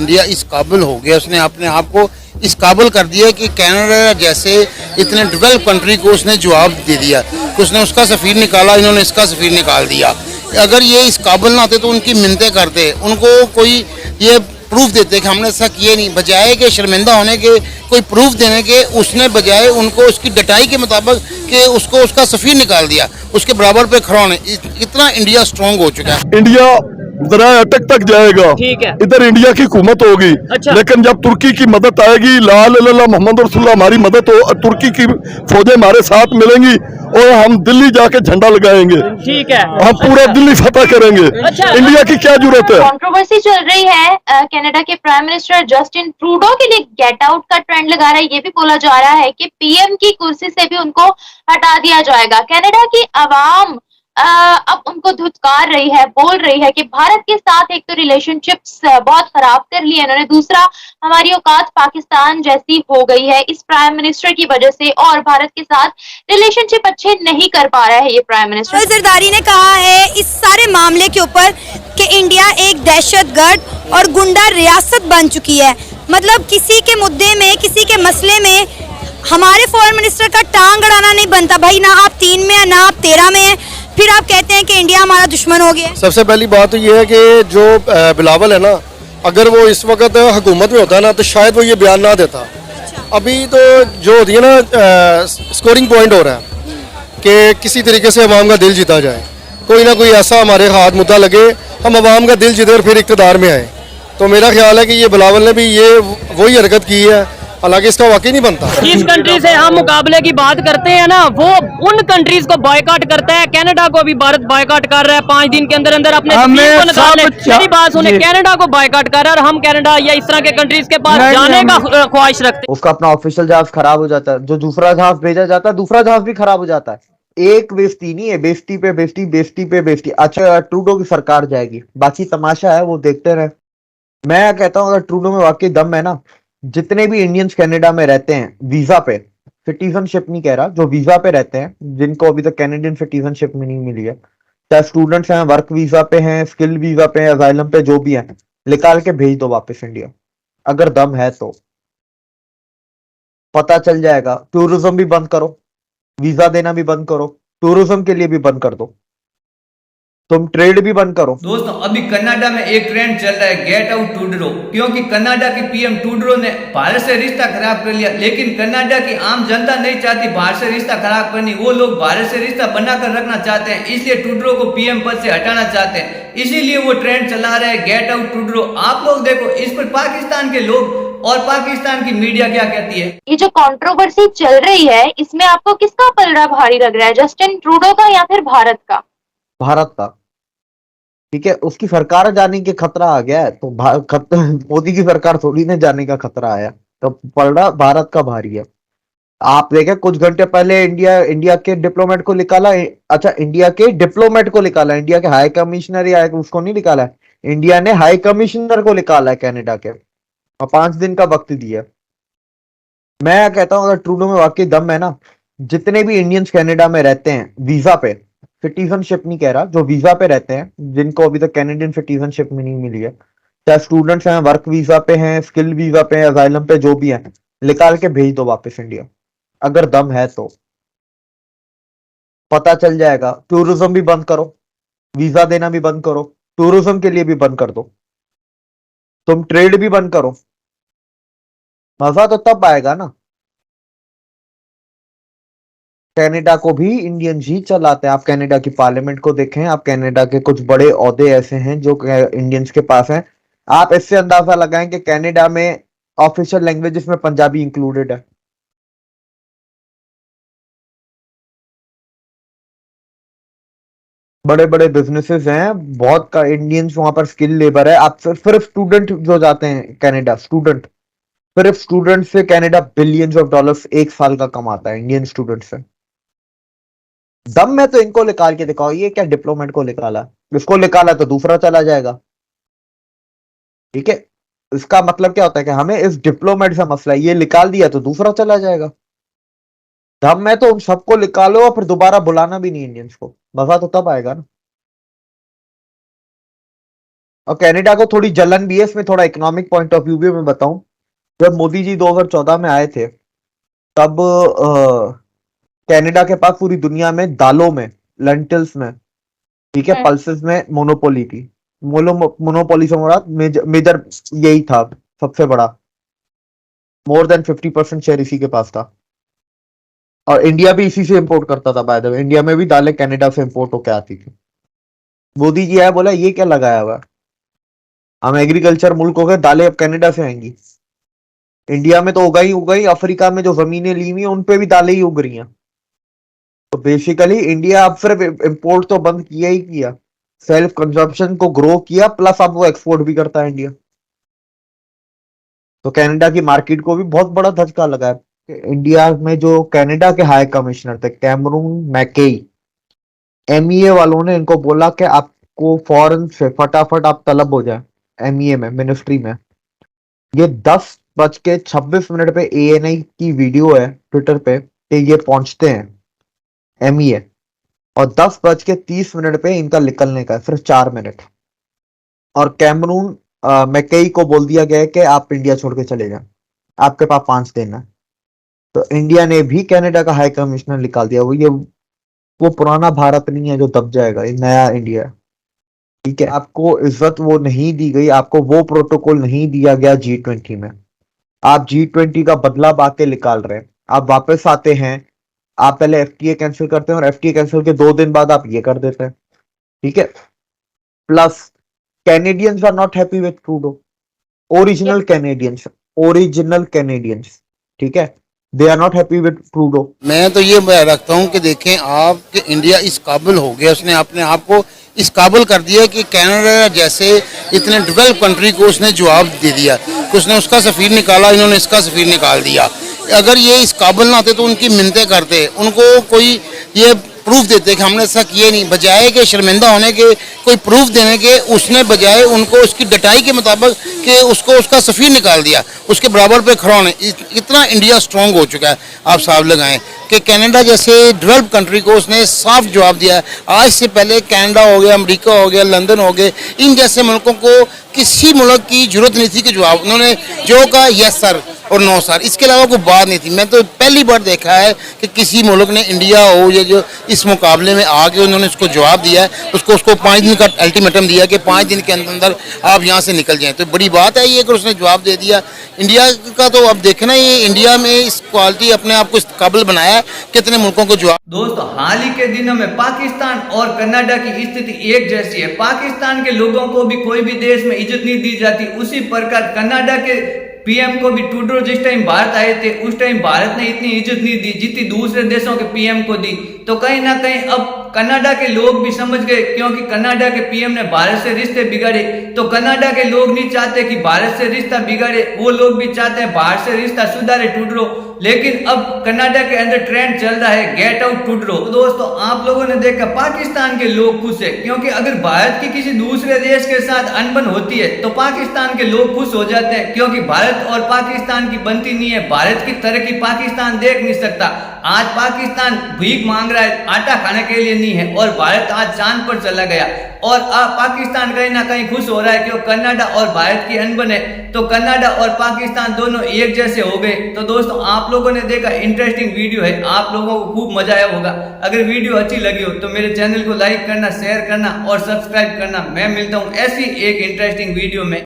India इस काबिल हो गया, उसने अपने आप को इस काबिल कर दिया कि कनाडा जैसे इतने डेवलप कंट्री को उसने जवाब दे दिया कि उसने उसका सफ़ीर निकाला, इन्होंने इसका सफ़ीर निकाल दिया। अगर ये इस काबिल ना होते तो उनकी मिन्नतें करते, उनको कोई ये प्रूफ देते कि हमने ऐसा किए नहीं, बजाय के शर्मिंदा होने के कोई प्रूफ देने के उसने बजाय उनको उसकी डटाई के मुताबिक कि उसको उसका सफ़ीर निकाल दिया, उसके बराबर पे खड़ा होने। इतना इंडिया स्ट्रांग हो चुका है। इंडिया दराए अटक तक जाएगा, ठीक है। इधर इंडिया की हुकूमत होगी। अच्छा। लेकिन जब तुर्की की मदद आएगी, ला इलाहा इल्लल्लाह मोहम्मद रसूलुल्लाह हमारी मदद हो, तुर्की की फौजें हमारे साथ मिलेंगी और हम दिल्ली जाके झंडा लगाएंगे, ठीक है। हम पूरा दिल्ली फतह करेंगे। अच्छा। इंडिया की क्या जरूरत है? कंट्रोवर्सी चल रही है, कनाडा के प्राइम मिनिस्टर जस्टिन ट्रूडो के लिए गेट आउट का ट्रेंड लगा रहा है। ये भी बोला जा रहा है कि पीएम की कुर्सी से भी उनको हटा दिया जाएगा। कनाडा की आवाम अब उनको धुतकार रही है, बोल रही है कि भारत के साथ एक तो रिलेशनशिप्स बहुत खराब कर ली है इन्होंने, दूसरा हमारी औकात पाकिस्तान जैसी हो गई है इस प्राइम मिनिस्टर की वजह से, और भारत के साथ रिलेशनशिप अच्छे नहीं कर पा रहा है ये प्राइम मिनिस्टर। जरदारी ने कहा है इस सारे मामले के ऊपर कि इंडिया एक दहशतगर्द और गुंडा रियासत बन चुकी है। मतलब किसी के मुद्दे में, किसी के मसले में हमारे फॉरेन मिनिस्टर का टांग अड़ाना नहीं बनता भाई। ना आप 3 में है, ना आप 13 में है, फिर आप कहते हैं कि इंडिया हमारा दुश्मन हो गया। सबसे पहली बात तो ये है कि जो बिलावल है ना, अगर वो इस वक्त हुकूमत में होता ना तो शायद वो ये बयान ना देता। अभी तो जो होती है ना स्कोरिंग पॉइंट हो रहा है कि किसी तरीके से अवाम का दिल जीता जाए, कोई ना कोई ऐसा हमारे हाथ मुद्दा लगे, हम अवाम का दिल जीते और फिर इक़्तिदार में आए। तो मेरा ख्याल है कि ये बिलावल ने भी ये वही हरकत की है, हालांकि इसका वाकई नहीं बनता। जिस कंट्री से हम मुकाबले की बात करते हैं ना, वो उन कंट्रीज को बॉयकॉट करता है। कनाडा को भी भारत बॉयकॉट कर रहा है, 5 दिन के अंदर अंदर अपने सफीर को निकाले। मेरी बात सुने, कनाडा को बॉयकॉट कर रहा है और हम कनाडा या इस तरह के कंट्रीज के पास जाने का ख्वाहिश रखते हैं। उसका अपना ऑफिशियल जहाज खराब हो जाता है, जो दूसरा जहाज भेजा जाता है दूसरा जहाज भी खराब हो जाता है। एक बेइज्जती नहीं है, बेइज्जती पे बेइज्जती, बेइज्जती पे बेइज्जती। अच्छा ट्रूडो की सरकार जाएगी, बाकी तमाशा है वो देखते रहे। मैं कहता हूँ अगर ट्रूडो में वाकई दम है ना, जितने भी इंडियंस कनाडा में रहते हैं वीजा पे, सिटीजनशिप नहीं कह रहा, जो वीजा पे रहते हैं, जिनको अभी तक कैनेडियन सिटीजनशिप में नहीं मिली है, चाहे स्टूडेंट्स हैं, वर्क वीजा पे हैं, स्किल वीजा पे हैं, असाइलम पे, जो भी हैं, निकाल के भेज दो वापस इंडिया। अगर दम है तो पता चल जाएगा। टूरिज्म भी बंद करो, वीजा देना भी बंद करो, टूरिज्म के लिए भी बंद कर दो, तुम ट्रेड भी बंद करो। दोस्तों अभी कनाडा में एक ट्रेंड चल रहा है, गेट आउट ट्रूडो, क्योंकि कनाडा के पीएम ट्रूडो ने भारत से रिश्ता खराब कर लिया। लेकिन कनाडा की आम जनता नहीं चाहती भारत से रिश्ता खराब करनी, वो लोग भारत से रिश्ता बनाकर रखना चाहते हैं, इसलिए ट्रूडो को पीएम पद से हटाना चाहते हैं। इसीलिए वो ट्रेंड चला रहे हैं गेट आउट ट्रूडो। आप लोग देखो इस पर पाकिस्तान के लोग और पाकिस्तान की मीडिया क्या कहती है। ये जो कंट्रोवर्सी चल रही है इसमें आपको किसका पलड़ा भारी लग रहा है, जस्टिन ट्रूडो का या फिर भारत का? भारत का। ठीक है, उसकी सरकार जाने के खतरा आ गया है, तो मोदी की सरकार थोड़ी ना जाने का खतरा आया, तो पलड़ा भारत का भारी है। आप देखें कुछ घंटे पहले इंडिया के डिप्लोमेट को निकाला। अच्छा, इंडिया के डिप्लोमेट को निकाला, इंडिया के हाई कमिश्नर या उसको नहीं निकाला है, इंडिया ने हाई कमिश्नर को निकाला है कनाडा के, और 5 दिन का वक्त दिया। मैं कहता हूं अगर ट्रूडो में वाकई दम है ना, जितने भी इंडियंस कनाडा में रहते हैं वीजा पे, सिटीजनशिप नहीं कह रहा, जो वीजा पे रहते हैं, जिनको अभी तक कैनेडियन सिटीजनशिप में नहीं मिली है, चाहे स्टूडेंट्स हैं, वर्क वीजा पे हैं, स्किल वीजा पे हैं, असाइलम पे, जो भी हैं, निकाल के भेज दो वापस इंडिया। अगर दम है तो पता चल जाएगा। टूरिज्म भी बंद करो, वीजा देना भी बंद करो, टूरिज्म के लिए भी बंद कर दो, तुम ट्रेड भी बंद करो। मजा तो तब आएगा ना। कनाडा को भी इंडियंस ही चलाते हैं। आप कनाडा की पार्लियामेंट को देखें, आप कनाडा के कुछ बड़े ओहदे ऐसे हैं जो इंडियंस के पास हैं। आप इससे अंदाजा लगाएं कि कनाडा में ऑफिशियल लैंग्वेजेस में पंजाबी इंक्लूडेड है। बड़े बड़े बिजनेसेस हैं, बहुत का इंडियंस वहां पर स्किल लेबर है। आप सिर्फ स्टूडेंट जो जाते हैं कनाडा, स्टूडेंट, सिर्फ स्टूडेंट से कनाडा बिलियंस ऑफ डॉलर्स एक साल का कमाता है, इंडियन स्टूडेंट से। दम में तो इनको निकाल के दिखाओ। ये क्या डिप्लोमेट को निकाला, इसको निकाला तो दूसरा चला जाएगा। ठीक है, इसका मतलब क्या होता है कि हमें इस डिप्लोमेट से मसला है, ये निकाल दिया तो दूसरा चला जाएगा। दम में तो उन सबको निकालो और फिर दोबारा बुलाना भी नहीं इंडियंस को, मजा तो तब आएगा ना। और कनाडा को थोड़ी जलन भी है इसमें, थोड़ा इकोनॉमिक पॉइंट ऑफ व्यू भी मैं बताऊं। जब मोदी जी 2014 में आए थे तब कनाडा के पास पूरी दुनिया में दालों में, लेंटिल्स में, ठीक है, पल्सेस में मोनोपोली थी। मोनोपोली से मुराद मेजर यही था, सबसे बड़ा, मोर देन 50% शेयर इसी के पास था। और इंडिया भी इसी से इंपोर्ट करता था। बाय द वे, इंडिया में भी दालें कनाडा से इंपोर्ट होकर आती थी। मोदी जी आया, बोला ये क्या लगाया हुआ है, हम एग्रीकल्चर मुल्क हो गए, दालें अब कनाडा से आएंगी। इंडिया में तो उगा ही, अफ्रीका में जो जमीनें ली हुई हैं उन पे भी दालें ही उग रही हैं। तो बेसिकली इंडिया अब सिर्फ इंपोर्ट तो बंद किया ही किया, सेल्फ कंजम्पशन को ग्रो किया, प्लस अब वो एक्सपोर्ट भी करता है इंडिया। तो कनाडा की मार्केट को भी बहुत बड़ा धक्का लगा है। इंडिया में जो कनाडा के हाई कमिश्नर थे कैमरून मैकेई, एमईए वालों ने इनको बोला कि आपको फॉरेन से फटाफट आप तलब हो जाए एमईए में, मिनिस्ट्री में। ये 10:26 पे एएनआई की वीडियो है ट्विटर पे कि ये पहुंचते हैं एमईए, और 10:30 पे इनका निकलने का है, सिर्फ 4 मिनट। और कैमरून मैकेई को बोल दिया गया है कि आप इंडिया छोड़ के चले जाएं, आपके पास 5 दिन है। तो इंडिया ने भी कनाडा का हाई कमिश्नर निकाल दिया। वो पुराना भारत नहीं है जो दब जाएगा, ये नया इंडिया है, ठीक है। आपको इज्जत वो नहीं दी गई, आपको वो प्रोटोकॉल नहीं दिया गया G20 में। आप G20 का बदला बातें निकाल रहे हैं। आप वापस आते हैं, आप पहले FTA कैंसिल करते हैं और FTA कैंसिल के 2 दिन बाद आप ये कर देते हैं, ठीक है। Plus Canadians are not happy with Trudeau, original Canadians, ठीक है, they are not happy with Trudeau. मैं तो ये रखता हूँ कि देखें आप कि इंडिया इस काबिल हो गया, उसने अपने आप को इस काबिल कर दिया कि कनाडा जैसे इतने डेवलप कंट्री को उसने जवाब दे दिया कि उसने उसका सफ़ीर निकाला, इन्होंने इसका सफ़ीर निकाल दिया। अगर ये इस काबिल ना आते तो उनकी मिन्नतें करते, उनको कोई ये प्रूफ देते कि हमने ऐसा किए नहीं, बजाय कि शर्मिंदा होने के कोई प्रूफ देने के, उसने बजाय उनको उसकी डटाई के मुताबिक कि उसको उसका सफ़ीर निकाल दिया, उसके बराबर पे खड़ा होने। इतना इंडिया स्ट्रांग हो चुका है, आप साहब लगाएं कि कनाडा जैसे डेवलप कंट्री को उसने साफ जवाब दिया है। आज से पहले कनाडा हो गया, अमेरिका हो गया, लंदन हो गए, इन जैसे मुल्कों को किसी मुल्क की जरूरत नहीं थी कि जवाब, उन्होंने जो कहा यस सर और नो सर, इसके अलावा कोई बात नहीं थी। मैं तो पहली बार देखा है कि किसी मुल्क ने, इंडिया हो या जो इस मुकाबले में आके उन्होंने उसको जवाब दिया है, उसको 5 दिन का अल्टीमेटम दिया कि 5 दिन के अंदर आप यहाँ से निकल जाएं। तो बड़ी बात है ये कि उसने जवाब दे दिया इंडिया का। तो अब देखना ये इंडिया में इस क्वालिटी अपने आप को इस काबिल बनाया है, कितने मुल्कों को जवाब। दोस्तों, हाल ही के दिनों में पाकिस्तान और कनाडा की स्थिति एक जैसी है। पाकिस्तान के लोगों को भी कोई भी देश में इज्जत नहीं दी जाती, उसी प्रकार कनाडा के पीएम को भी ट्रूडो जिस टाइम भारत आए थे उस टाइम भारत ने इतनी इज्जत नहीं दी जितनी दूसरे देशों के पीएम को दी। तो कहीं ना कहीं अब कनाडा के लोग भी समझ गए, क्योंकि कनाडा के पीएम ने भारत से रिश्ते बिगाड़े। तो कनाडा के लोग नहीं चाहते कि भारत से रिश्ता बिगाड़े, वो लोग भी चाहते हैं भारत से रिश्ता सुधारे ट्रूडो। लेकिन अब कनाडा के अंदर ट्रेंड चल रहा है गेट आउट ट्रूडो। तो दोस्तों, आप लोगों ने देखा पाकिस्तान के लोग खुश है, क्योंकि अगर भारत की किसी दूसरे देश के साथ अनबन होती है तो पाकिस्तान के लोग खुश हो जाते हैं, क्योंकि भारत और पाकिस्तान की बनती नहीं है। भारत की तरक्की पाकिस्तान देख नहीं सकता। आज पाकिस्तान भीख मांग रहा है, आटा खाने के लिए नहीं है, और भारत आज चांद पर चला गया। और पाकिस्तान कहीं ना कहीं खुश हो रहा है क्योंकि कनाडा और भारत की अनबन है, तो कनाडा और पाकिस्तान दोनों एक जैसे हो गए। तो दोस्तों, आप लोगों ने देखा इंटरेस्टिंग वीडियो है, आप लोगों को खूब मजा आया होगा। अगर वीडियो अच्छी लगी हो तो मेरे चैनल को लाइक करना, शेयर करना और सब्सक्राइब करना। मैं मिलता हूं ऐसी एक इंटरेस्टिंग वीडियो में।